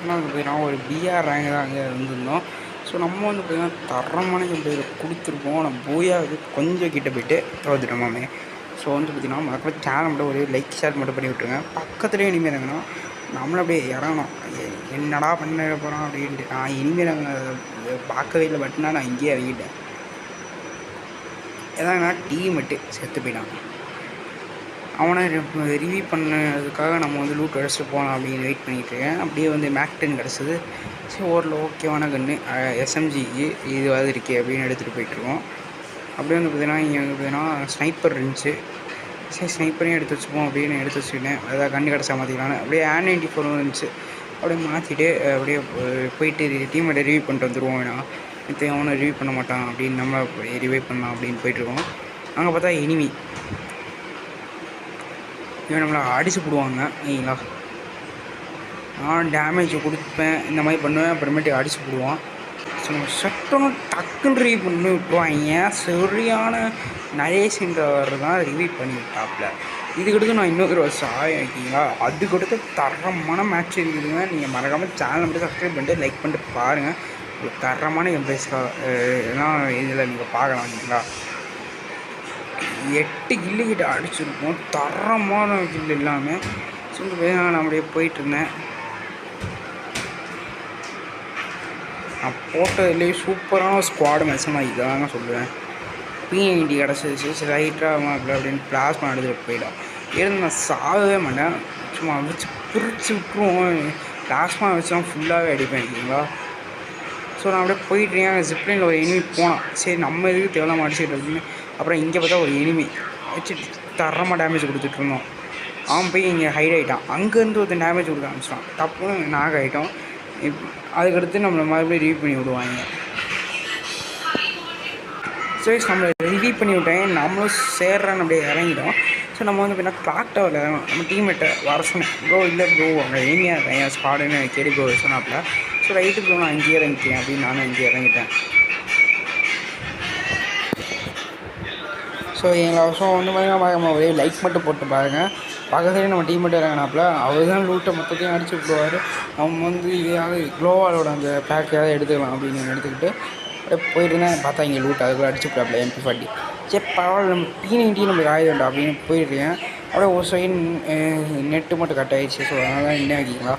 பார்த்தீங்கன்னா வந்து பார்த்தீங்கன்னா ஒரு பிஆர் ரேங்க் தான் அங்கே இருந்திருந்தோம். ஸோ நம்ம வந்து பார்த்தீங்கன்னா தரமான கேம்ல கொடுத்துருப்போம். நம்ம போயாது கொஞ்சம் கிட்ட போய்ட்டு தோத்துட்டோமாமே. ஸோ வந்து பார்த்தீங்கன்னா மறக்காம சேனல் மட்டும் ஒரு லைக் ஷேர் மட்டும் பண்ணி விட்டுருங்க. பக்கத்துலேயே இனிமேல் இருந்தாங்கன்னா நம்மளை அப்படியே இறங்கணும். என்னடா பண்ண போகிறோம் அப்படின்ட்டு நான் இனிமேல் நாங்கள் பார்க்கவே இல்லை. பட்னா நான் இங்கேயே இறங்கிட்டேன். எதாங்கன்னா டீம்மேட்டு செத்து போயிட்டான். அவனை ரிவ்யூ பண்ணதுக்காக நம்ம வந்து லூட் கிடச்சிட்டு போகலாம் அப்படின்னு வெயிட் பண்ணிகிட்ருக்கேன். அப்படியே வந்து மேக்-10 கிடச்சிது. சரி ஓரில் ஓகேவான கன்று எஸ்எம்ஜிக்கு இதுவாது இருக்கே அப்படின்னு எடுத்துகிட்டு போயிட்டுருக்கோம். அப்படியே வந்து பார்த்தீங்கன்னா இங்கே வந்து பார்த்தீங்கன்னா ஸ்னைப்பர் இருந்துச்சு. சரி ஸ்னைப்பரையும் எடுத்து வச்சுப்போம் அப்படின்னு எடுத்து வச்சுக்கிட்டேன். அதாவது கன்று கிடச்சா மாற்றிக்கலான்னு அப்படியே A94 இருந்துச்சு. அப்படியே மாற்றிட்டு அப்படியே போயிட்டு டீம்மேட்டை ரிவ்யூ பண்ணிட்டு வந்துடுவோம். வேணா இப்போ அவனை ரிவ்யூ பண்ண மாட்டான் அப்படின்னு நம்ம ரிவ்யூ பண்ணலாம் அப்படின்னு போயிட்டுருக்கோம். அங்கே பார்த்தா எனிமி இவன் நம்மளை அடிச்சு போடுவாங்க. இல்லைங்களா, நான் டேமேஜ் கொடுப்பேன் இந்த மாதிரி பண்ணுவேன். அப்புறமேட்டு அடிச்சு போடுவான். ஸோ சட்டணும் டக்குன்னு ரிவ்யூ பண்ணி விட்டுருவாங்க. சரியான நரேஷ்ன்றவர் தான் ரிவ்யூ பண்ணி விட்டாப்புல. இதுக்கடுத்து நான் இன்னொரு வருஷம் ஆகிங்களா, அதுக்கடுத்து தரமான மேட்ச் இருக்குதுங்க. நீங்கள் மறக்காமல் சேனல் மட்டும் சப்ஸ்கிரைப் பண்ணிட்டு லைக் பண்ணிட்டு பாருங்கள். ஒரு தரமான எல்லாம் இதில் நீங்கள் பார்க்கலாம். இல்லைங்களா, 8 கில்லு கிட்ட அடிச்சிருக்கோம். தரமான கில்லு எல்லாமே. ஸோ நான் அப்படியே போயிட்டுருந்தேன். நான் போட்டதுலேயே சூப்பரான ஸ்குவாடு மேட்ச்னா இதாங்க சொல்லுவேன். பிஎன்டி கிடச்சிச்சு. சரி ரைட்டாக அப்படின்னு பிளாஸ்மா எடுத்துகிட்டு போயிடும். இருந்து நான் சாகவே மாட்டேன். சும்மா வச்சு பிரித்து விட்டுருவோம். பிளாஸ்மா வச்சு தான் ஃபுல்லாகவே அடிப்பேன். இல்லைங்களா, ஸோ நான் அப்படியே போயிட்டுருக்கேன். ஜிப்லைனில் ஒரு எனிமி போனான். சரி நம்ம எதுக்கு தேவையில்லாமல் அடிச்சுட்டு அப்படின்னு அப்புறம் இங்கே பார்த்தா ஒரு எனிமி வச்சு தரமாக டேமேஜ் கொடுத்துட்ருந்தோம். அவன் போய் இங்கே ஹைட் ஆகிட்டான். அங்கேருந்து ஒரு டேமேஜ் கொடுக்க ஆரம்பிச்சிட்டான். டப்புன்னு நாக் ஆகிட்டோம். அதுக்கடுத்து நம்மளை மறுபடியும் ரிவ்யூ பண்ணி விடுவாங்க. ஸோ நம்மளை ரிவ்யூ பண்ணி விட்டாங்க. நம்மளும் சேர்றான்னு அப்படியே இறங்கிட்டோம். ஸோ நம்ம வந்து பார்த்தீங்கன்னா கிளாக் டவரில் இறங்கணும். நம்ம டீம்மேட்டை வர சொன்னேன். ப்ரோ இல்லை ப்ரோ அங்கே எனிமையாக இருக்கேன் என் ஸ்குவாடுன்னு கேட்டு ப்ரோ சொன்னாப்புல. ஸோ ரைட்டு ப்ரோ நான் இங்கேயே இறங்கிட்டேன் அப்படின்னு நானும் இங்கேயே இறங்கிட்டேன். ஸோ எங்களை வருஷம் வந்து பார்த்தீங்கன்னா ஒரே லைக் மட்டும் போட்டு பாருங்கள். பக்கத்துலேயே நம்ம டீம் மட்டும் இறங்கினாப்புல. அவர் தான் லூட்டை மொத்தத்தையும் அடிச்சு விடுவார். அவங்க வந்து இதையாவது க்ளோவாலோட அந்த பேக்கையாவது எடுத்துக்கலாம் அப்படின்னு எடுத்துக்கிட்டு அப்படியே போயிட்டு இருந்தேன். பார்த்தா இங்கே லூட் அதுக்குள்ளே அடிச்சு விட்டாப்புல MP40. சரி பரவாயில்ல நம்ம P90 நம்மளுக்கு ஆயுதம்டா அப்படின்னு போயிட்டுருக்கேன். அப்படியே ஒரு சைடு நெட்டு மட்டும் கட் ஆகிடுச்சு. ஸோ அதனால தான் என்ன ஆக்கிங்களா.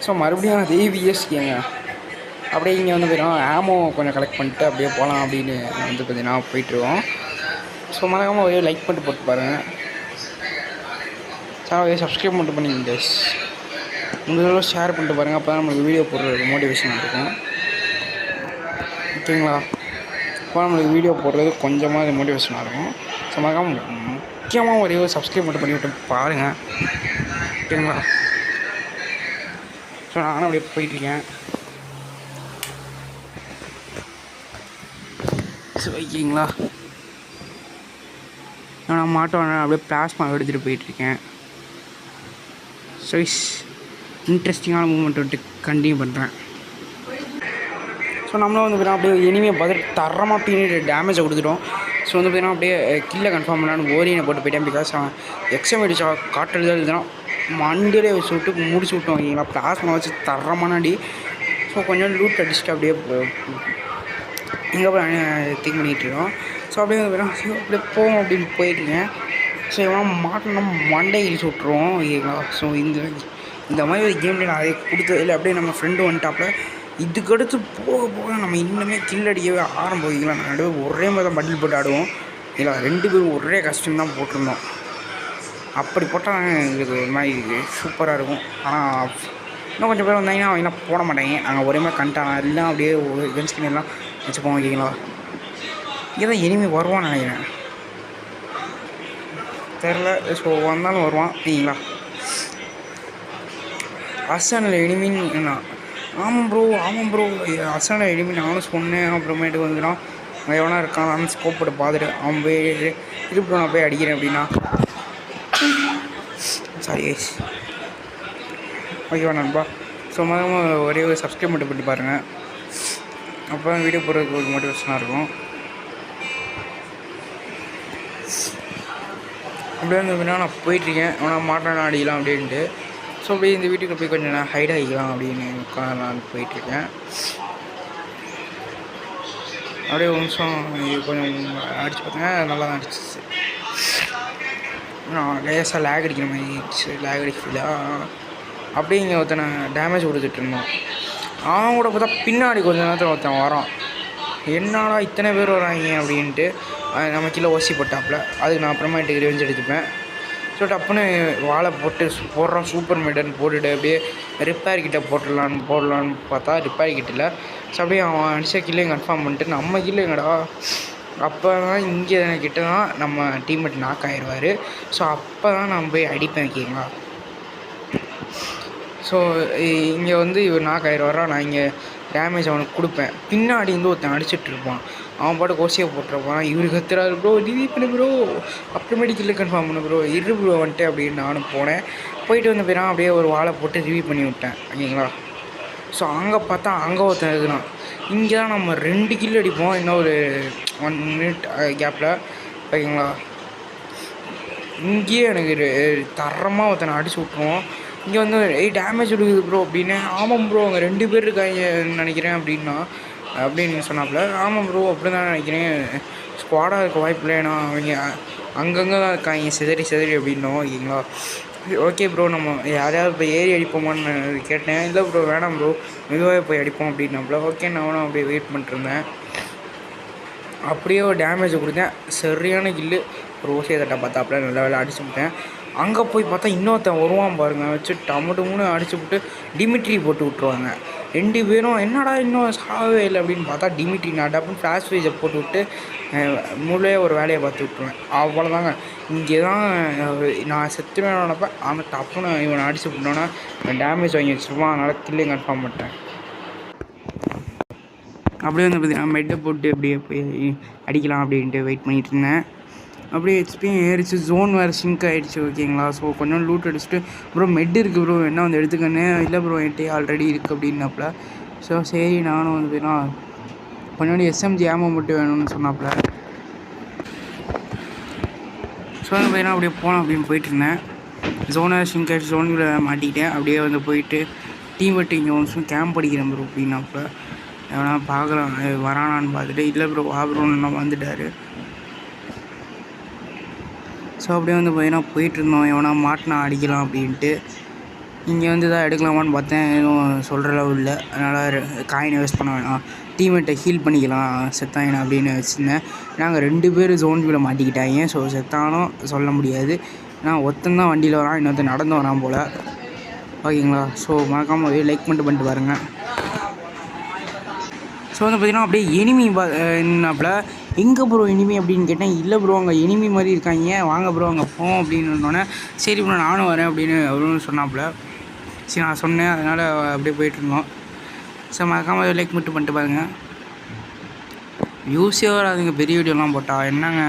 ஸோ மறுபடியும் அதே VSKங்க. அப்படியே இங்கே வந்து பார்த்தீங்கன்னா ஆமோ கொஞ்சம் கலெக்ட் பண்ணிட்டு அப்படியே போகலாம் அப்படின்னு வந்து பார்த்தீங்கன்னா போயிட்டுருக்கோம். ஸோ மறக்காமல் ஒரே லைக் பண்ணிட்டு போட்டு பாருங்கள். சேனல் சப்ஸ்கிரைப் மட்டும் பண்ணிங்க கைஸ். உங்களுக்கு ஷேர் பண்ணிட்டு பாருங்கள். அப்போ தான் நம்மளுக்கு வீடியோ போடுறதுக்கு மோட்டிவேஷனாக இருக்கும். ஓகேங்களா, இப்போ நம்மளுக்கு வீடியோ போடுறது கொஞ்சமாக மோட்டிவேஷனாக இருக்கும். ஸோ மறக்காமல் முக்கியமாக ஒரே ஒரு சப்ஸ்கிரைப் மட்டும் பண்ணி விட்டு பாருங்கள். ஓகேங்களா, ஸோ நானும் அப்படியே போயிட்டுருக்கேன். ஸோ ஓகேங்களா, நான் மாட்டோம் அப்படியே பிளாஸ்மா எடுத்துகிட்டு போயிட்டுருக்கேன். ஸோ இன்ட்ரெஸ்டிங்கான மூமெண்ட் வந்துட்டு கண்டினியூ பண்ணுறேன். ஸோ நம்மளும் வந்து பார்த்தீங்கன்னா அப்படியே எனிமையை பார்த்துட்டு தரமாக பின்னாடி டேமேஜை கொடுத்துட்டோம். ஸோ வந்து பார்த்தீங்கன்னா அப்படியே கில்லை கன்ஃபார்ம் பண்ணலான்னு ஓரியனை போட்டு போயிட்டேன். பிகாஸ் அவன் எக்ஸாம் காட்டுறது இதுதான் மண்டிலே வச்சு விட்டு முடிச்சு விட்டோம். ஓகேங்களா, பிளாஸ்மா வச்சு தரமான அடி. ஸோ கொஞ்சம் லூட் அடிச்சுட்டு அப்படியே இங்கே போய் திங்க் பண்ணிகிட்ருக்கோம். ஸோ அப்படியே வந்து பார்த்தீங்கன்னா அப்படியே போவோம் அப்படின்னு போயிட்டுருக்கேன். ஸோ இவன் மாட்டணும் மண்டை இழிச்சு விட்ருவோம். ஓகேங்களா, ஸோ இந்த மாதிரி ஒரு கேம்ல நான் அதை கொடுத்ததில்லை. அப்படியே நம்ம ஃப்ரெண்டு வந்துட்டாப்புல. இதுக்கடுத்து போக போக நம்ம இன்னுமே கில் அடிக்கவே ஆரம்பிக்கலாம். நடுவே ஒரே மாதிரி தான் பட்டில் போட்டு ஆடுவோம். இல்லை 2 பேரும் ஒரே கஷ்டம் தான் போட்டிருந்தோம். அப்படி போட்டால் எங்களுக்கு ஒரு மாதிரி சூப்பராக இருக்கும். ஆனால் இன்னும் கொஞ்சம் பேர் வந்தாங்கன்னா அவங்க எல்லாம் போட மாட்டாங்க. நாங்கள் ஒரே மாதிரி கண்டாங்க எல்லாம் அப்படியே கன் ஸ்கின் எல்லாம் வச்சுப்போம். ஓகேங்களா, இங்கே தான் எனிமி வருவான்னு நினைக்கிறேன், தெரில. ஸோ வந்தாலும் வருவான். சரிங்களா, அசானில் எனிமின்னு ஆமாம் ப்ரோ அசானில் எனிமி நானும் சொன்னேன். அப்புறமேட்டு வந்துடும் அங்கே எவனா இருக்கான் நான் ஸ்கோப் போட்டு பார்த்துட்டு அவன் போய் இது ப்ரோ நான் போய் அடிக்கிறேன் அப்படின்னா சாரி கைஸ். ஓகேவா நண்பா. ஸோ மொதல் ஒரே ஒரு சப்ஸ்கிரைப் மட்டும் பண்ணி பாருங்கள். அப்போ தான் வீடியோ போடுறதுக்கு ஒரு மோட்டிவேஷனாக இருக்கும். அப்படியே வந்து நான் போயிட்டுருக்கேன். அவனா மாட்டான அடிக்கலாம் அப்படின்ட்டு. ஸோ அப்படியே இந்த வீட்டுக்கு போய் கொஞ்சம் நான் ஹைட் ஆகிக்கலாம் அப்படின்னு நான் போயிட்டுருக்கேன். அப்படியே ஒரு நிமிஷம் இது கொஞ்சம் அடிச்சு பார்த்தேங்க, நல்லா தான் அடிச்சிச்சு. லேசாக லேக் அடிக்கிற மாதிரி இருந்துச்சு, லேக் அடிக்கல. அப்படியே இங்கே ஒருத்தனை டேமேஜ் கொடுத்துட்டு இருந்தோம். அவன் கூட பார்த்தா பின்னாடி கொஞ்ச நேரத்தில் ஒருத்தன் வரான். என்னடா இத்தனை பேர் வராங்க அப்படின்ட்டு நம்ம கீழே ஓசி போட்டாப்புல. அதுக்கு நான் அப்புறமேட்டுக்கு ரிவெஞ்ச் எடுத்துப்பேன். ஸோ டப்புன்னு வாழை போட்டு போடுறோம், சூப்பர் மீடன் போட்டுட்டு அப்படியே ரிப்பேர் கிட்ட போடலான்னு பார்த்தா ரிப்பேர் கிட்ட இல்லை. ஸோ அப்படியே அவன் அடிச்ச கில்லையும் கன்ஃபார்ம் பண்ணிட்டு நம்ம கில்ல எங்கடா அப்போ தான் இங்கே கிட்ட தான் நம்ம டீம்மேட் நாக் ஆகிடுவார். ஸோ அப்போ தான் நான் போய் அடிப்பேன் ஓகேங்களா. ஸோ இங்கே வந்து இவர் நாக் ஆகிடுவாரா, நான் இங்கே டேமேஜ் அவனுக்கு கொடுப்பேன். பின்னாடி வந்து ஒருத்தன் அடிச்சிட்ருப்பான், அவன் பாட்டு கோசியை போட்டிருப்பான். இவரு கத்துறாரு, ப்ரோ ரிலீவ் பண்ணு ப்ரோ, அப்புறமேட்டு கில்லை கன்ஃபார்ம் பண்ணு ப்ரோ, ப்ரோ வந்துட்டு அப்படின்னு நானும் போனேன். போயிட்டு வந்து போயிடான். அப்படியே ஒரு வாழை போட்டு ரிவ்யூ பண்ணி விட்டேன் ஓகேங்களா. ஸோ அங்கே பார்த்தா அங்கே ஒருத்தன் இருக்குதான். இங்கே தான் நம்ம 2 கில் அடிப்போம் இன்னும் ஒரு 1 மினிட் கேப்பில் ஓகேங்களா. இங்கேயே எனக்கு தரமாக ஒருத்தனை அடிச்சு விட்ருவோம். இங்கே வந்து டேமேஜ் கொடுக்குது ப்ரோ அப்படின்னு. ஆமாம் ப்ரோ அங்கே 2 பேர் இருக்காங்க நினைக்கிறேன் அப்படின்னா அப்படின்னு சொன்னாப்புல. ஆமாம் ப்ரோ அப்படி தான் நினைக்கிறேன், ஸ்குவாடாக இருக்க வாய்ப்பு இல்லை, ஏன்னா அவங்க அங்கங்கே தான் இருக்காங்க செதறி அப்படின்னோம் ஓகேங்களா. ஓகே ப்ரோ நம்ம யாரையாவது இப்போ ஏறி அடிப்போமான்னு கேட்டேன். இல்லை ப்ரோ வேணாம் ப்ரோ மெதுவாக போய் அடிப்போம் அப்படின்னாப்புல. ஓகே நானும் அப்படியே வெயிட் பண்ணிட்டுருந்தேன். அப்படியே ஒரு டேமேஜை கொடுத்தேன், சரியான கில்லு. ஒரு ஓசியை தட்டை பார்த்தாப்புல நல்ல வேலை அடிச்சு விட்டேன். அங்கே போய் பார்த்தா இன்னொருத்தன் வருவான் பாருங்கள், வச்சு டமுன்னு அடிச்சு விட்டு டிமிட்ரி போட்டு விட்ருவாங்க. 2 பேரும் என்னடா இன்னும் சாகவே இல்லை அப்படின்னு பார்த்தா டிமிட்ரி நாட்டாப்புன்னு ஃப்ளாஷ் ஃபேஸை போட்டு விட்டு முழுவே ஒரு வேலையை பார்த்து விட்ருவேன். அவ்வளோதாங்க. இங்கே தான் நான் செத்துவேன் நினைப்பேன். ஆனால் டப்புன்னு இவனை அடிச்சு விட்டோன்னா டேமேஜ் வாங்கி வச்சுருவான். அதனால் கில்லையும் கன்ஃபார்ம் பண்ணிட்டேன். அப்படியே வந்து பார்த்தீங்கன்னா மெட்டை போட்டு அப்படியே போய் அடிக்கலாம் அப்படின்ட்டு வெயிட் பண்ணிகிட்டு இருந்தேன். அப்படியே ஹெச்பியும் ஏறிச்சு, ஜோன் வேறு சிங்க் ஆகிடுச்சு ஓகேங்களா. ஸோ கொஞ்சம் லூட் அடிச்சுட்டு ப்ரோ மெட் இருக்குது ப்ரோ என்ன வந்து எடுத்துக்கன்னு. இல்லை ப்ரோ என்கிட்ட ஆல்ரெடி இருக்குது அப்படின்னாப்புல. ஸோ சரி நானும் வந்து பார்த்தீங்கன்னா கொஞ்சோண்டு எஸ்எம்ஜி ஆமோ மட்டும் வேணும்னு சொன்னாப்புல. ஸோ வந்து பார்த்தீங்கன்னா அப்படியே போனோம் அப்படின்னு போயிட்டுருந்தேன். ஜோனை சிங்க் ஆகிடுச்சு, ஜோனில் மாட்டிக்கிட்டேன். அப்படியே வந்து போயிட்டு டீம் வெட்டு இங்கே ஒன்றும் கேம்ப் அடிக்கிறேன் ப்ரோ அப்படின்னாப்புல. எவனா பார்க்கலாம் வரானான்னு பார்த்துட்டு இல்லை ப்ரோ வா ப்ரோன்னு வந்துட்டார். ஸோ அப்படியே வந்து பார்த்தீங்கன்னா போயிட்டுருந்தோம், எவனா மாட்டினா அடிக்கலாம் அப்படின்ட்டு. இங்கே வந்து தான் எடுக்கலாமான்னு பார்த்தேன், எதுவும் சொல்கிற அளவு இல்லை. அதனால் காயினை வேஸ்ட் பண்ண வேணாம், டீம்மேட்டை ஹீல் பண்ணிக்கலாம் செத்தாயினா அப்படின்னு வச்சுருந்தேன். நாங்கள் 2 பேர் ஜோன் வியூவில் மாட்டிக்கிட்டாங்க. ஸோ செத்தானும் சொல்ல முடியாது, நான் ஒருத்தந்தான் வண்டியில் வரான், இன்னொருத்தன் நடந்து வரான் போல் ஓகேங்களா. ஸோ மறக்காமல் லைக் பண்ணிட்டு பாருங்கள். ஸோ வந்து பார்த்திங்கன்னா அப்படியே எனிமி என்னாப்புல எங்கே ப்ரோ எனிமி அப்படின்னு கேட்டேன். இல்லை ப்ரோ அங்கே எனிமி மாதிரி இருக்காங்க, வாங்க ப்ரோ அங்கே போவோம் அப்படின்னோடனே சரி ப்ரோ நானும் வரேன் அப்படின்னு அவரும் சொன்னாப்புல. சரி நான் சொன்னேன், அதனால் அப்படியே போயிட்டுருந்தோம். ஸோ மறக்காமல் லைக் மட்டும் பண்ணிட்டு பாருங்கள். வியூஸே வராதுங்க பெரிய வீடியோலாம் போட்டால் என்னங்க.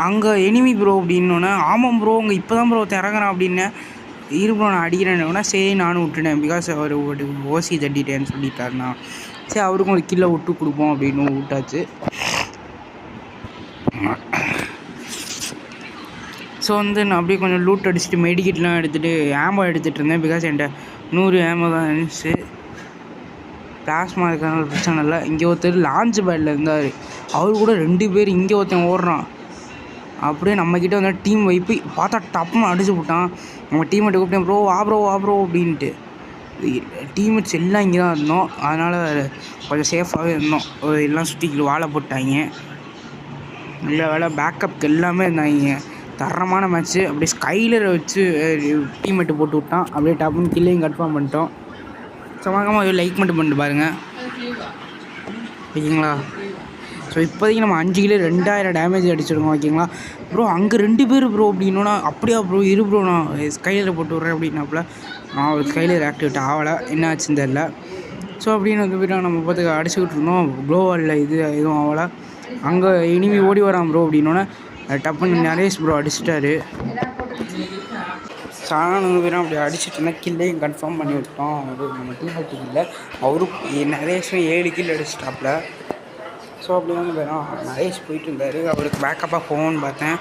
அங்கே எனிமி ப்ரோ அப்படின்னோடனே ஆமாம் ப்ரோ அங்கே இப்போ தான் ப்ரோ இறங்குறான் அப்படின்னு. ப்ரோ நான் அடிக்கிறேன்னா சரி நானும் விட்டுட்டேன், பிகாஸ் அவர் ஒரு ஓசி தட்டிட்டேன்னு சொல்லிட்டாருண்ணா. சரி அவருக்கும் ஒரு கில்லை விட்டு கொடுப்போம் அப்படின்னு விட்டாச்சு. ஸோ வந்து நான் அப்படியே கொஞ்சம் லூட் அடிச்சுட்டு மெடிக்கிட்லாம் எடுத்துகிட்டு ஆம்போ எடுத்துகிட்டு இருந்தேன். பிகாஸ் என்கிட்ட 100 ஆம்போ தான் இருந்துச்சு. பிளாஸ்மா இருக்கிறனால பிரச்சனை இல்லை. இங்கே ஒருத்தர் லான்ச் பேடில் இருந்தார், அவர் கூட 2 பேர் இங்கே ஒருத்தன் ஓடுறான். அப்படியே நம்மக்கிட்ட வந்து டீம் வைப்பு பார்த்தா டப்புன்னு அடிச்சு விட்டான். நம்ம டீம்மேட்டை கூப்பிட்டேன், ப்ரோ வா ப்ரோ அப்படின்ட்டு. டீம்மேட்ஸ் எல்லாம் இங்கே தான் இருந்தோம், அதனால் கொஞ்சம் சேஃபாகவே இருந்தோம். எல்லாம் சுற்றிக்கிட்டு வாழை போட்டாங்க. நல்ல வேலை பேக்கப்புக்கு எல்லாமே இருந்தாங்க. தரமான மேட்ச்சு. அப்படியே ஸ்கைலரை வச்சு டீம்மேட்டு போட்டு விட்டான். அப்படியே டப்புன்னு கில்லையும் கன்ஃபார்ம் பண்ணிட்டோம். சமாகமாக லைக் மட்டும் பண்ணிட்டு பாருங்கள் ஓகேங்களா. ஸோ இப்போதைக்கு நம்ம 5 கிலோ 2000 டேமேஜ் அடிச்சிருக்கோம் ஓகேங்களா. ப்ரோ அங்கே 2 பேர் ப்ரோ அப்படின்னா அப்படியா ப்ரோ ப்ரோ நான் ஸ்கைலர் போட்டு விட்றேன் அப்படின்னாப்புல. நான் ஒரு ஸ்கைலர் ஆக்டிவேட் ஆகலை, என்ன ஆச்சுன்னு தெரில. ஸோ அப்படின்னு வந்து போய்ட்டு நம்ம பார்த்துக்க அடிச்சுக்கிட்டு இருந்தோம். க்ளோவாலில் எதுவும் ஆகலை. அங்கே இனிமே ஓடி வரான் ப்ரோ அப்படின்னோடனே டப்புன்னு நரேஷ் ப்ரோ அடிச்சிட்டாரு. சாணம் பேரும் அப்படி அடிச்சுட்டு இருந்தால் கில்லையும் கன்ஃபார்ம் பண்ணி விட்டோம். அது நம்ம டீம் இல்லை, அவரும் நரேஷும் 7 கில் அடிச்சிட்டாப்புல. ஸோ அப்படி வந்து நரேஷ் போயிட்டு இருந்தார். அவருக்கு பேக்கப்பாக போகணுன்னு பார்த்தேன்.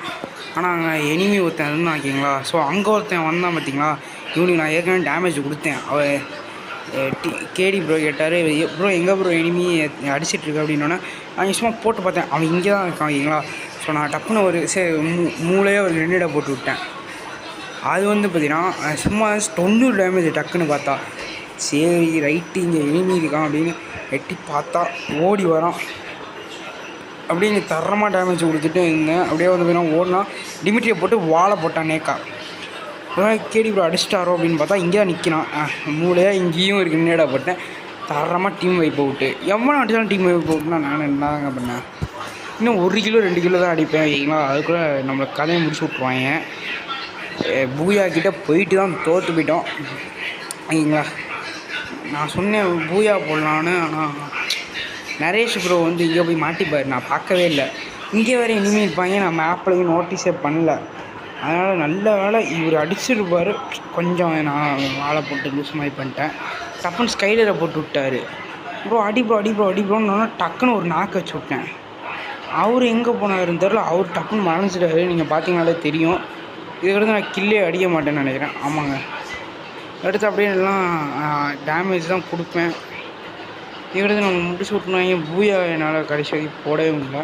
ஆனால் அங்கே எனிமி ஒருத்தன் இருந்தான் ஓகேங்களா. ஸோ அங்கே ஒருத்தன் வந்தான் பார்த்தீங்களா, இவனுக்கு நான் ஏற்கனவே டேமேஜ் கொடுத்தேன். அவன் கேடி ப்ரோ கேட்டார், ப்ரோ எங்கே ப்ரோ எனிமி அடிச்சிட்ருக்கு அப்படின்னோடனே நான் சும்மா போட்டு பார்த்தேன். அவன் இங்கே தான் இருக்கான் ஓகேங்களா. ஸோ நான் டப்புன்னு ஒரு மூளையாக ஒரு ரெண்டிட போட்டு விட்டேன். அது வந்து பார்த்தீங்கன்னா சும்மா 90 டேமேஜ். டக்குன்னு பார்த்தா சரி ரைட்டு இங்கே எனிமி இருக்கான் அப்படின்னு எட்டி பார்த்தா ஓடி வரான். அப்படியே இங்கே தரமாக டேமேஜ் கொடுத்துட்டு இருந்தேன். அப்படியே வந்து பார்த்தீங்கன்னா ஓடினா டிமிட்ரியை போட்டு வாழை போட்டான் நேக்கா. கேடி ப்ரோ அடிச்சிட்டாரோ அப்படின்னு பார்த்தா இங்கே தான் நிற்கிறான். மூளையாக இங்கேயும் இருக்கு நேடா போட்டேன். தரமாக டீம் வைப்பை விட்டு எவ்வளோ அடித்தாலும் டீம் வைப்பை விட்டுனா நான் என்னதாங்க பண்ணேன். இன்னும் 1 கிலோ 2 கிலோ தான் அடிப்பேன் வைங்களா. அதுக்குள்ளே நம்மளை கதையை முடிச்சு விட்ருவாங்க. பூயா கிட்டே போயிட்டு தான் தோற்று போயிட்டோம் ஓகேங்களா. நான் சொன்னேன் பூயா போடலான்னு, ஆனால் நரேஷ் ப்ரோ வந்து இங்கே போய் மாட்டிப்பார். நான் பார்க்கவே இல்லை. இங்கே வேறு இனிமேல் இருப்பாங்க. நான் மேப்லையும் நோட்டீஸே பண்ணல. அதனால் நல்ல வேலை இவர் அடிச்சிருப்பார். கொஞ்சம் நான் வாழை போட்டு லூஸ் மாதிரி பண்ணிட்டேன். டப்புன்னு ஸ்கைலரை போட்டு விட்டார். ப்ரோ அடி ப்ரோ அடி ப்ரோ அடி ப்ரோன்னு டக்குன்னு ஒரு நாக்கு வச்சு விட்டேன். அவர் எங்கே போனாருன்னு தெரில. அவர் டக்குன்னு மறைஞ்சிட்டாரு. நீங்கள் பார்த்தீங்கனாலே தெரியும். இதுக்கடுத்து நான் கில்லே அடிக்க மாட்டேன்னு நினைக்கிறேன். ஆமாங்க, அடுத்து அப்படியே எல்லாம் டேமேஜ் தான் கொடுப்பேன். இதுக்கடுத்து நம்ம முடிச்சு விட்டுனாங்க. பூயா என்னால் கடைசி வரைக்கும் போடவே முடியல.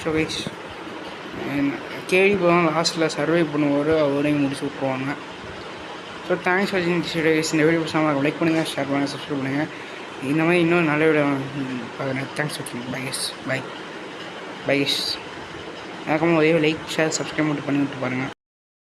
ஸோ கைஸ் கேடி போனால் லாஸ்ட்டில் சர்வை பண்ணுவார். அவரையும் முடிச்சு விட்ருவாங்க. ஸோ தேங்க்ஸ் ஃபார் வாட்சிங் திஸ் வீடியோ கைஸ். இந்த வீடியோ பிடிச்சா லைக் பண்ணுங்கள், ஷேர் பண்ணுங்கள், சப்ஸ்கிரைப் பண்ணுங்கள். இந்த மாதிரி இன்னும் நல்ல வீடியோ பார்க்குறேன். தேங்க்ஸ் ஃபார் வாட்சிங். Bye guys. Bye guys. எனக்கும் ஒரே லைக் ஷேர் சப்ஸ்கிரைப் மட்டும் பண்ணி விட்டு பாருங்கள்.